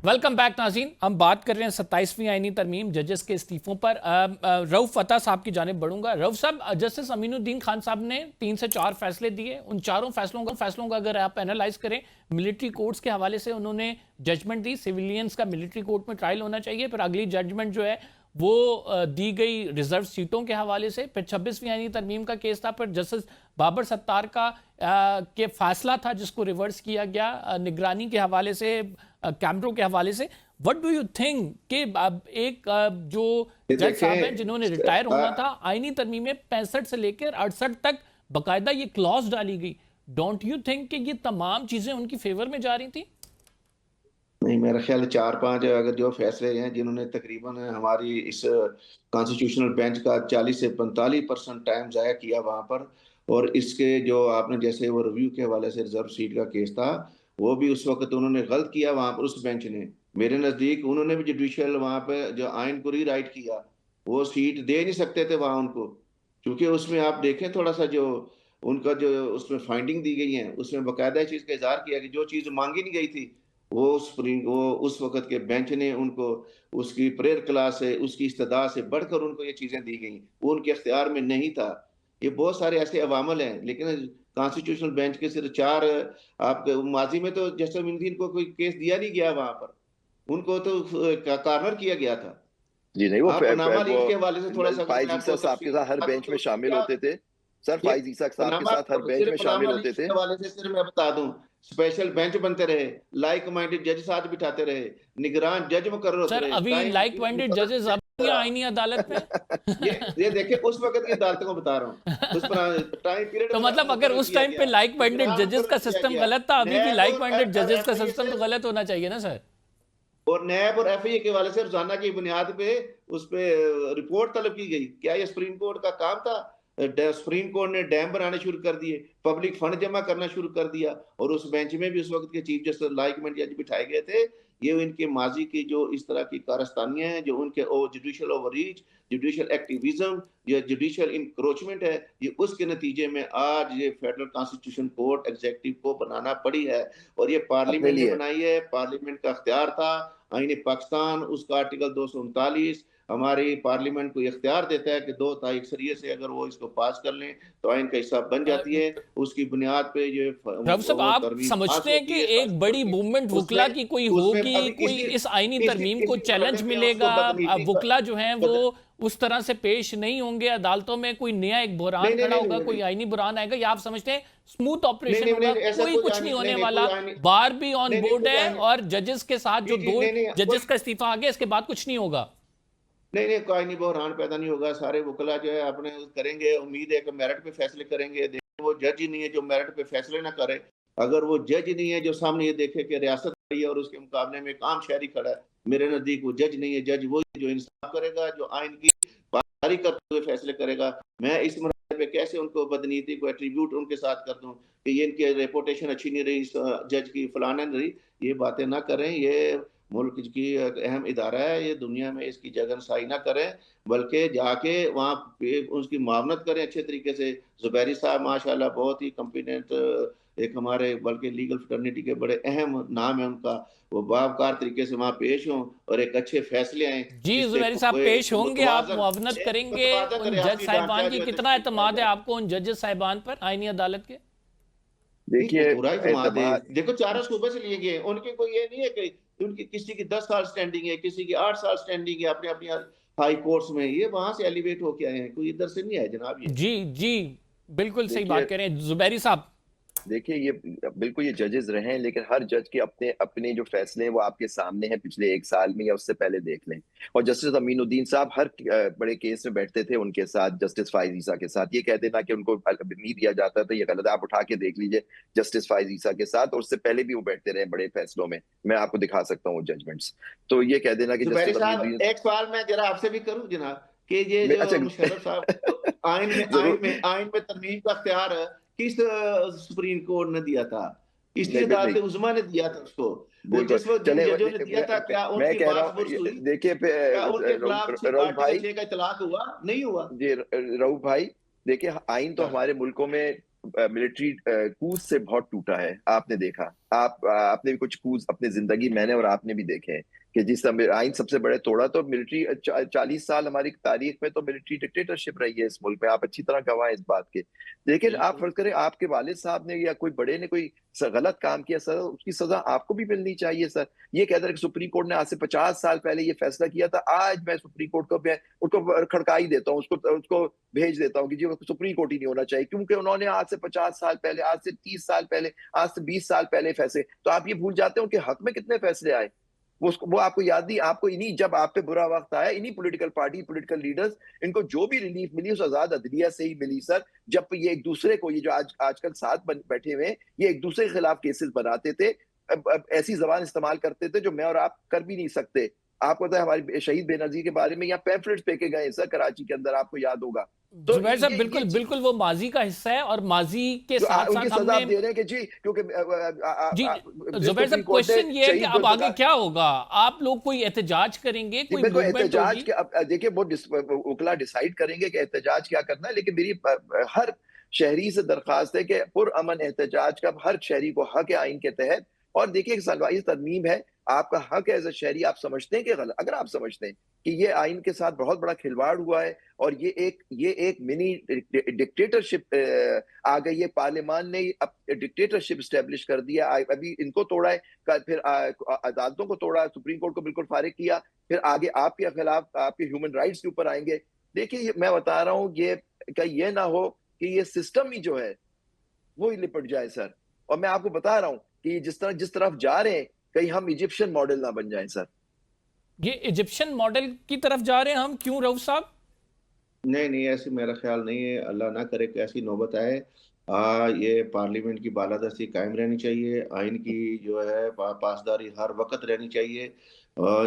Welcome back नाज़रीन। हम बात कर रहे हैं 27वीं आईनी तरमीम जजेस के इस्तीफों पर। रऊफ फतह साहब की जानिब बढ़ूंगा। रऊफ साहब, जस्टिस अमीनुद्दीन खान साहब ने 3 से 4 फैसले दिए। उन चारों फैसलों का अगर आप एनालाइज करें, मिलिट्री कोर्ट्स के हवाले से उन्होंने जजमेंट दी, सिविलियंस का मिलिट्री कोर्ट में ट्रायल होना चाहिए। फिर अगली जजमेंट जो है वो दी गई रिजर्व सीटों के हवाले से। फिर 26वीं आईनी तरमीम का केस था, फिर जस्टिस बाबर सत्तार का के फासला था जिसको रिवर्स किया गया निगरानी के हवाले से, कैमरों के हवाले से। व्हाट डू यू थिंक कि अब एक जो जज साहब हैं जिन्होंने रिटायर होना था, आईनी तरमीम में 65 से लेकर 68 तक बाकायदा ये क्लॉज डाली गई, डोंट यू थिंक कि ये तमाम चीजें उनकी फेवर में जा रही थी? नहीं, मेरा ख्याल 4-5 अगर जो फैसले हैं जिन्होंने तकरीबन हमारी इस कॉन्स्टिट्यूशनल बेंच का 40 से 45% टाइम जाया किया वहां पर। और इसके जो आपने जैसे वो रिव्यू के हवाले से रिजर्व सीट का केस था, वो भी उस वक्त उन्होंने गलत किया वहां पर उस बेंच ने। मेरे नजदीक उन्होंने भी जुडिशियल वहां पे जो आइन को रीराइट किया, वो सीट दे नहीं सकते थे वहां उनको, क्योंकि उसमें आप देखें थोड़ा सा जो उनका जो उसमें फाइंडिंग दी गई है, उसमें बाकायदा चीज का इजहार किया कि जो चीज मांगी नहीं गई थी वो उस वक्त के बेंच ने उनको उसकी प्रेयर क्लास से, उसकी इस्तदा से बढ़कर उनको ये चीजें दी गई, वो उनके अख्तियार में नहीं था। ये बहुत सारे ऐसे अवामल हैं, लेकिन कॉन्स्टिट्यूशनल बेंच के सिर्फ 4 आपके माजी में तो जस्टिस अमीनुद्दीन को कोई केस दिया नहीं गया वहां पर, उनको तो कार्नर किया गया था। जी नहीं, वो आप पनामा लीग के हवाले से थोड़ा सा फाइज ईसा साहब के साथ हर बेंच में शामिल होते थे सर। फाइज ईसा साहब के साथ हर बेंच में शामिल होते थे। हवाले से सिर्फ मैं बता दूं, स्पेशल बेंच बनते रहे, लाइक माइंडेड जज साथ बिठाते रहे, निगरान जज मुकर्रर होते रहे। सर अभी लाइक माइंडेड जजेस अब आईनी अदालत में ये देखिए उस वक्त की अदालतों को बता रहा हूं, उस पर टाइम पीरियड। तो मतलब अगर उस टाइम पे लाइक माइंडेड जजेस का सिस्टम गलत था, अभी भी लाइक माइंडेड जजेस का सिस्टम तो गलत होना चाहिए ना सर। और नैब और एफआईए के हवाले से रोजाना की बुनियाद पे उस पे रिपोर्ट तलब की गई। क्या ये सुप्रीम कोर्ट का काम था? सुप्रीम कोर्ट ने डैम बनाने शुरू कर दिए, पब्लिक फंड जमा करना शुरू कर दिया, और उस बेंच में भी उस वक्त के चीफ जस्टिस लाइकमेंट जज बिठाए गए थे। ये इनके माजी की जो इस तरह की कारस्तानियां हैं, जो उनके जुडिशियल ओवररीच, जुडिशियल एक्टिविज्म, ये जुडिशियल इंक्रोचमेंट है, ये उसके नतीजे में आज ये फेडरल कॉन्स्टिट्यूशन कोर्ट एग्जीक्यूटिव को बनाना पड़ी है। और ये पार्लियामेंट ने बनाई है, पार्लियामेंट का अख्तियार था। आईन पाकिस्तान उसका आर्टिकल 239 हमारी पार्लियामेंट को इख्तियार देता है कि 2 तिहाई अक्सरियत से अगर वो इसको पास कर लें तो आइन का हिस्सा बन जाती है। उसकी बुनियाद पे ये रऊफ साहब, आप समझते हैं कि एक बड़ी मूवमेंट वुकला की कोई होगी, कोई इस आईनी तरमीम को चैलेंज मिलेगा, वुकला जो हैं वो उस तरह से पेश नहीं होंगे अदालतों में, कोई नया एक बुरान खड़ा होगा, कोई आईनी बुरान आएगा, या आप समझते हैं स्मूथ ऑपरेशन होगा, कोई कुछ नहीं होने वाला, बार भी ऑन बोर्ड है और जजेस के साथ जो 2 जजेस का इस्तीफा आ गया इसके बाद कुछ नहीं होगा? नहीं, कोई नहीं बहरान पैदा नहीं होगा। सारे वकला जो है अपने करेंगे, उम्मीद है कि मेरिट पे फैसले करेंगे। वो जज ही नहीं है जो मेरिट पे फैसले ना करे। अगर वो जज नहीं है जो सामने ये देखे कि रियासत है और उसके मुकाबले में काम शहरी खड़ा है, मेरे नजदीक वो जज नहीं है। जज वो जो इंसाफ करेगा, जो आइन की पारी करते हुए फैसले करेगा। मैं इस मरहले पे कैसे उनको बदनीति को एट्रीब्यूट उनके साथ कर दूं कि ये इनकी रेपुटेशन अच्छी नहीं रही, जज की फलाना नहीं रही, ये बातें ना करें। ये मुल्क की अहम इदारा है, ये दुनिया में इसकी जगनसाई ना करें, बल्कि जाके वहाँ उसकी मावनत करें अच्छे तरीके से। जुबैरी साहब माशाल्लाह बहुत ही कॉम्पिटेंट एक हमारे बल्कि लीगल फ्रेटर्निटी के बड़े अहम नाम है उनका, वो बावकार तरीके से वहाँ पेश हों और एक अच्छे फैसले आए। जी जुबैरी साहब पेश होंगे, आप मुआवनत करेंगे उन जज साहिबान की? कितना एतमाद है आपको उन जजेस साहिबान पर आईनी अदालत के? देखिए पूरा एतमाद है। देखो 4 सूबे से लिए गए, उनके कोई ये नहीं है कि उनकी किसी की 10 साल स्टैंडिंग है, किसी की 8 साल स्टैंडिंग है अपने अपनी हाई कोर्ट्स में, ये वहां से एलिवेट होके आए हैं, कोई इधर से नहीं है जनाब। ये जी जी बिल्कुल सही बात कह रहे हैं जुबैरी साहब। देखिए ये बिल्कुल ये जजेस रहे हैं, लेकिन हर जज के अपने अपने जो फैसले हैं वो आपके सामने हैं पिछले 1 साल में या उससे पहले देख लें। और जस्टिस अमीनुद्दीन साहब हर बड़े केस में बैठते थे उनके साथ, जस्टिस फाइज ईसा के साथ। ये कह देना कि उनको नहीं दिया जाता था ये गलत है। आप उठा के देख लीजिए जस्टिस फाइज ईसा के साथ, और उससे पहले भी वो बैठते रहे बड़े फैसलों में। मैं आपको दिखा सकता हूँ जजमेंट्स। तो ये कह देना कि एक सवाल मैं जरा आपसे भी करूँ जनाब कि ये जो मुशर्रफ साहब आइन में तरमीम का अख्तियार किस सुप्रीम कोर्ट ने दिया था? किस अदालत उज़्मा ने दिया था उसको? वो जिस वक्त जजों ने दिया था, क्या उनकी बात हुई? देखिए उनके खिलाफ रऊफ भाई का इतलाक हुआ? नहीं हुआ जी रऊफ भाई। देखिए आइन तो हमारे मुल्कों में ملٹری کورس سے بہت ٹوٹا ہے. آپ نے دیکھا, آپ نے بھی کچھ کورس اپنی زندگی, میں نے اور آپ نے بھی دیکھے ہیں کہ جس آئین سب سے بڑے توڑا. تو ملٹری 40 سال ہماری تاریخ میں تو ملٹری ڈکٹیٹرشپ رہی ہے اس ملک میں, آپ اچھی طرح گواہ ہیں اس بات کے. لیکن آپ فرض کریں آپ کے والد صاحب نے یا کوئی بڑے نے کوئی غلط کام کیا سر, اس کی سزا آپ کو بھی ملنی چاہیے سر. یہ کہتے ہیں کہ سپریم کورٹ نے آج سے 50 سال پہلے یہ فیصلہ کیا تھا, آج میں سپریم کورٹ کو کھڑکائی دیتا ہوں, اس کو بھیج دیتا ہوں کہ جی سپریم کورٹ ہی نہیں ہونا چاہیے, کیونکہ انہوں نے آج سے 50 سال پہلے, آج سے 30 سال پہلے, آج سے 20 سال پہلے فیصلے. تو آپ یہ بھول جاتے ہیں ان کے حق میں کتنے فیصلے آئے, وہ آپ کو یاد نہیں. آپ کو انہی, جب آپ پہ برا وقت آیا, انہی پولیٹیکل پارٹی, پولیٹیکل لیڈرز, ان کو جو بھی ریلیف ملی اس آزاد عدلیہ سے ہی ملی سر. جب یہ ایک دوسرے کو, یہ جو آج کل ساتھ بیٹھے ہوئے ہیں, یہ ایک دوسرے کے خلاف کیسز بناتے تھے, ایسی زبان استعمال کرتے تھے جو میں اور آپ کر بھی نہیں سکتے. آپ کو پتا ہے ہماری شہید بے نظیر کے بارے میں یہاں پیمفلٹس پھینکے گئے سر کراچی کے اندر, آپ کو یاد ہوگا. تو زبیر صاحب بالکل بالکل وہ ماضی کا حصہ ہے, اور ماضی کے ساتھ ان کی ساتھ ہم سزا نے آپ دے رہے ہیں کہ جی کیونکہ جی زبیر صاحب کوشچن یہ ہے کہ اب آگے کیا ہوگا, آپ لوگ کوئی احتجاج کریں گے, کوئی موومنٹ ہوگی؟ دیکھیں وہ وکلا ڈیسائیڈ کریں گے کہ احتجاج کیا کرنا ہے, لیکن میری ہر شہری سے درخواست ہے کہ پرامن احتجاج کا ہر شہری کو حق ہے آئین کے تحت. اور دیکھیں سلوائی ترمیم ہے, آپ کا حق ہے ایز اے شہری, آپ سمجھتے ہیں کہ غلط, اگر آپ سمجھتے ہیں کہ یہ آئین کے ساتھ بہت بڑا کھلواڑ ہوا ہے اور یہ ایک منی ڈکٹیٹرشپ آ گئی ہے, پارلیمان نے ڈکٹیٹرشپ اسٹیبلش کر دیا, ابھی ان کو توڑا ہے, پھر عدالتوں کو توڑا, سپریم کورٹ کو بالکل فارغ کیا, پھر آگے آپ کے خلاف آپ کے ہیومن رائٹس کے اوپر آئیں گے. دیکھیے میں بتا رہا ہوں, یہ نہ ہو کہ یہ سسٹم ہی جو ہے وہ لپٹ جائے سر. اور میں آپ کو بتا رہا ہوں کہ جس طرف جا رہے ہیں, کہیں ہم ایجپشن ماڈل نہ بن جائیں سر. یہ ایجپشن ماڈل کی طرف جا رہے ہیں ہم, کیوں رؤف صاحب؟ نہیں ایسی میرا خیال نہیں ہے, اللہ نہ کرے کہ ایسی نوبت آئے. یہ پارلیمنٹ کی بالادستی قائم رہنی چاہیے, آئین کی جو ہے پاسداری ہر وقت رہنی چاہیے.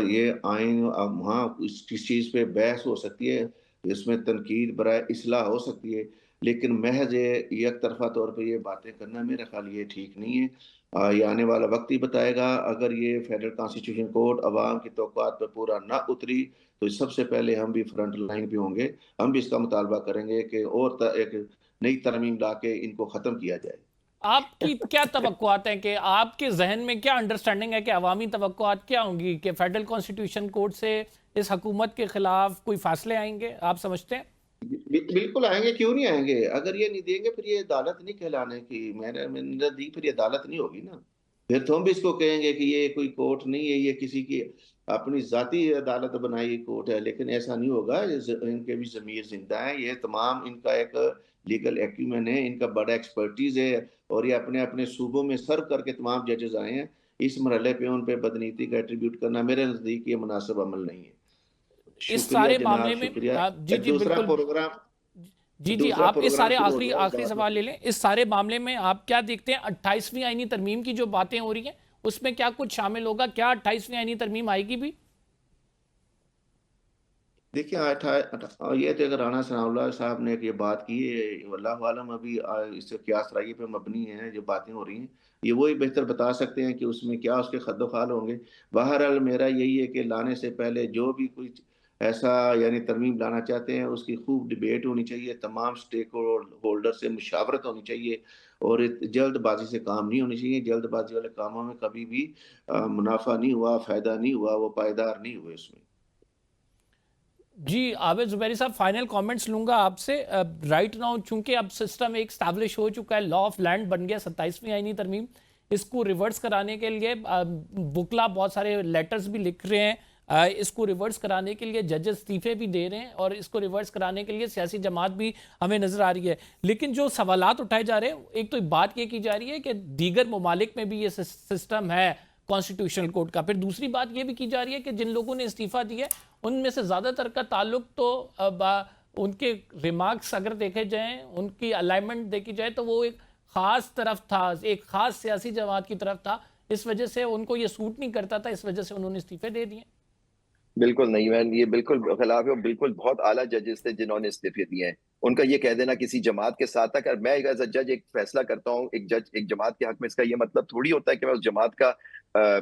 یہ آئین وہاں کس چیز پہ بحث ہو سکتی ہے, اس میں تنقید برائے اصلاح ہو سکتی ہے, لیکن محض یک طرفہ طور پہ یہ باتیں کرنا میرا خیال یہ ٹھیک نہیں ہے. یہ آنے والا وقت ہی بتائے گا. اگر یہ فیڈرل کانسٹیٹیوشن کورٹ عوام کی توقعات پر پورا نہ اتری تو سب سے پہلے ہم بھی فرنٹ لائن پہ ہوں گے, ہم بھی اس کا مطالبہ کریں گے کہ اور ایک نئی ترمیم لا کے ان کو ختم کیا جائے. آپ کی کیا توقعات ہیں, کہ آپ کے ذہن میں کیا انڈرسٹینڈنگ ہے کہ عوامی توقعات کیا ہوں گی, کہ فیڈرل کانسٹیٹیوشن کورٹ سے اس حکومت کے خلاف کوئی فیصلے آئیں گے, آپ سمجھتے ہیں؟ بالکل آئیں گے, کیوں نہیں آئیں گے. اگر یہ نہیں دیں گے پھر یہ عدالت نہیں کہلانے کی, میں نے دی, پھر یہ عدالت نہیں ہوگی نا. پھر تو ہم بھی اس کو کہیں گے کہ یہ کوئی کورٹ نہیں ہے, یہ کسی کی اپنی ذاتی عدالت بنائی کورٹ ہے. لیکن ایسا نہیں ہوگا, ان کے بھی ضمیر زندہ ہیں, یہ تمام ان کا ایک لیگل ایکیومن ہے, ان کا بڑا ایکسپرٹیز ہے, اور یہ اپنے اپنے صوبوں میں سرو کر کے تمام ججز آئے ہیں. اس مرحلے پہ ان پہ بدنیتی کا ایٹریبیوٹ کرنا میرے نزدیک یہ مناسب عمل نہیں ہے. اس شکریہ سارے جناب, معاملے میں شکریہ. جی دوسرا بالکل, پروگرام جی آپ اس سارے آخری سوال لے لیں. اس سارے معاملے میں آپ کیا دیکھتے ہیں, 28ویں آئینی ترمیم کی جو باتیں ہو رہی ہیں اس میں کیا کچھ شامل ہوگا, کیا 28ویں آئینی ترمیم آئے گی بھی؟ دیکھیں یہ تو اگر رانا ثناء اللہ صاحب نے یہ بات کی ہے, واللہ عالم ابھی اس سے قیاس رائے پہ مبنی ہے جو باتیں ہو رہی ہیں, یہ وہی بہتر بتا سکتے ہیں کہ اس میں کیا اس کے خد و خال ہوں گے. بہرحال میرا یہی ہے کہ لانے سے پہلے جو بھی کچھ ایسا یعنی ترمیم لانا چاہتے ہیں اس کی خوب ڈیبیٹ ہونی چاہیے, تمام سٹیک ہولڈر سے مشاورت ہونی چاہیے, اور جلد بازی سے کام نہیں ہونی چاہیے. جلد بازی والے کاموں میں کبھی بھی منافع نہیں ہوا, فائدہ نہیں ہوا, وہ پائیدار نہیں ہوئے اس میں. جی عابد زبیری صاحب, فائنل کامنٹس لوں گا آپ سے. رائٹ ناؤ چونکہ اب سسٹم ایک اسٹیبلش ہو چکا ہے, لا آف لینڈ بن گیا 27ویں آئینی ترمیم, اس کو ریورس کرانے کے لیے وکلا بہت سارے لیٹرز بھی لکھ رہے ہیں, اس کو ریورس کرانے کے لیے ججز استعفے بھی دے رہے ہیں, اور اس کو ریورس کرانے کے لیے سیاسی جماعت بھی ہمیں نظر آ رہی ہے. لیکن جو سوالات اٹھائے جا رہے ہیں, ایک تو بات یہ کی جا رہی ہے کہ دیگر ممالک میں بھی یہ سسٹم ہے کانسٹیٹیوشنل کورٹ کا. پھر دوسری بات یہ بھی کی جا رہی ہے کہ جن لوگوں نے استعفیٰ دیا ان میں سے زیادہ تر کا تعلق تو ان کے ریمارکس اگر دیکھے جائیں, ان کی الائنمنٹ دیکھی جائے تو وہ ایک خاص طرف تھا, ایک خاص سیاسی جماعت کی طرف تھا, اس وجہ سے ان کو یہ سوٹ نہیں کرتا تھا, اس وجہ سے انہوں نے استعفے دے دیے. بالکل نہیں, میں یہ بالکل خلاف ہے, اور بالکل بہت اعلیٰ ججز تھے جنہوں نے استعفے دیے ہیں. ان کا یہ کہہ دینا کسی جماعت کے ساتھ تھا, میں ایز اے جج ایک فیصلہ کرتا ہوں ایک جج ایک جماعت کے حق میں, اس کا یہ مطلب تھوڑی ہوتا ہے کہ میں اس جماعت کا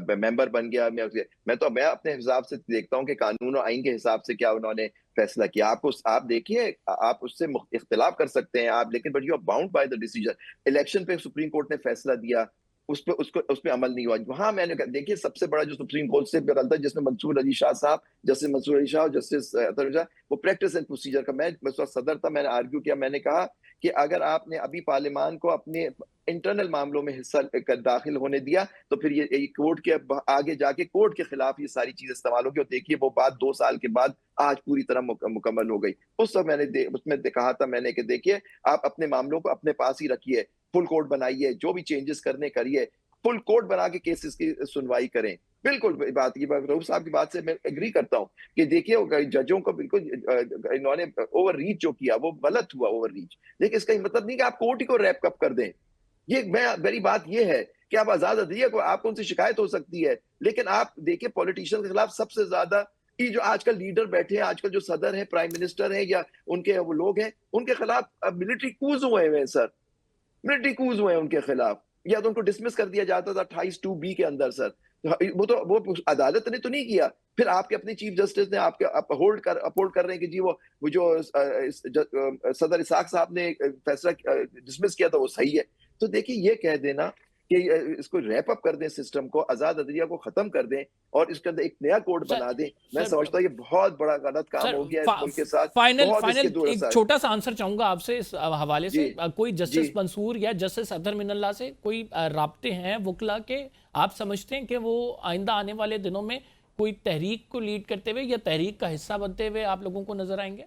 ممبر بن گیا. میں اپنے حساب سے دیکھتا ہوں کہ قانون و آئین کے حساب سے کیا انہوں نے फैसला किया। आप देखिए, आप उससे इख्तिलाफ कर सकते हैं आप, लेकिन but you are bound by the decision. Election पे सुप्रीम कोर्ट ने फैसला दिया, उस पे अमल नहीं हुआ। वहां मैंने कहा, देखिए सबसे बड़ा जो सुप्रीम कोर्ट से बदलता है, जिसमें मंसूर अली शाह साहब, जस्टिस मंसूर अली शाह और जस्टिस अतहर शाह, वो प्रैक्टिस एंड प्रोसीजर का, मैं उस वक्त सदर था, मैंने आर्ग्यू किया, मैंने कहा कि अगर आपने अभी पार्लियामान को अपने इंटरनल मामलों में हिस्सा दाखिल होने दिया, तो फिर ये कोर्ट के आगे जाके कोर्ट के खिलाफ ये सारी चीजें इस्तेमाल होगी। और देखिए वो बात 2 साल के बाद आज पूरी तरह मुकम्मल हो गई। उस समय मैंने उसमें कहा था मैंने कि देखिए, आप अपने मामलों को अपने पास ही रखिए, फुल कोर्ट बनाइए, जो भी चेंजेस करने करिए, फुल कोर्ट बना के केसेस की सुनवाई करें। बिल्कुल रऊफ साहब की बात से मैं एग्री करता हूँ कि देखिए जजों को बिल्कुल इन्होंने ओवर रीच जो किया वो गलत हुआ, ओवर रीच। लेकिन इसका मतलब नहीं कि आप कोर्ट ही को रैप अप कर दें। ये मेरी बात ये है कि आप आजाद अदलिया को, आपको उनसे शिकायत हो सकती है, लेकिन आप देखिए पॉलिटिशियन के खिलाफ सबसे ज्यादा ये जो आजकल लीडर बैठे हैं, आजकल जो सदर है, प्राइम मिनिस्टर है, या उनके वो लोग हैं, उनके खिलाफ मिलिट्री कूज हुए हैं सर, मिलिट्री कूज हुए हैं उनके खिलाफ, या तो उनको डिसमिस कर दिया जाता था 28(2)B के अंदर सर। वो अदालत ने तो नहीं किया। फिर आपके अपने चीफ जस्टिस ने आपके अपहोल्ड कर रहे हैं कि जी वो जो सदर इसाक साहब ने फैसला डिसमिस किया था वो सही है। तो देखिए ये कह देना कि इसको रैप अप कर दें, सिस्टम को, आजाद अदलिया को खत्म कर दें और इसके अंदर एक नया कोड बना दें, मैं समझता हूँ ये बहुत बड़ा गलत काम हो गया है मुल्क के साथ। फाइनल एक छोटा सा आंसर चाहूंगा आपसे इस हवाले से। कोई जस्टिस मंसूर या जस्टिस अतहर मिनल्ला से कोई राब्ते हैं वकला के, आप समझते हैं कि वो आइंदा आने वाले दिनों में कोई तहरीक को लीड करते हुए या तहरीक का हिस्सा बनते हुए आप लोगों को नजर आएंगे?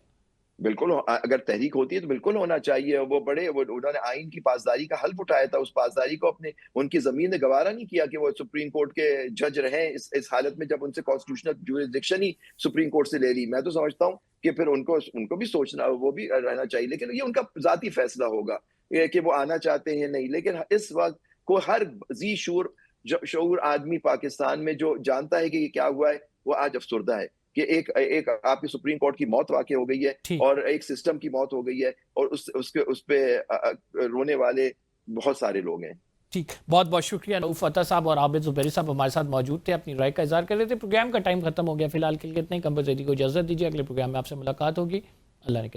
बिल्कुल, अगर तहरीक होती है तो बिल्कुल होना चाहिए। वो उन्होंने आइन की पासदारी का हल्फ उठाया था, उस पासदारी को उनकी जमीन ने गवारा नहीं किया कि वो सुप्रीम कोर्ट के जज रहे इस हालत में, जब उनसे कॉन्स्टिट्यूशनल ज्यूरिसडिक्शन ही सुप्रीम कोर्ट से ले ली। मैं तो समझता हूँ कि फिर उनको भी सोचना, वो भी रहना चाहिए, लेकिन ये उनका जाती फैसला होगा कि वो आना चाहते हैं नहीं। लेकिन इस वक्त को हर जी शऊर आदमी पाकिस्तान में जो जानता है कि ये क्या हुआ है, वो आज अफसुर्दा है कि एक आपकी सुप्रीम कोर्ट की मौत वाक़ई हो गई है और एक सिस्टम की मौत हो गई है, और उस पे रोने वाले बहुत सारे लोग हैं। ठीक, बहुत बहुत शुक्रिया। रऊफ अता साहब और आबिद ज़ुबैरी साहब हमारे साथ मौजूद थे, अपनी राय का इज़हार कर रहे थे। प्रोग्राम का टाइम खत्म हो गया, फिलहाल के लिए इतने ही। कंबरज़ैदी को इजाज़त दीजिए, अगले प्रोग्राम में आपसे मुलाकात होगी। अल्लाह ने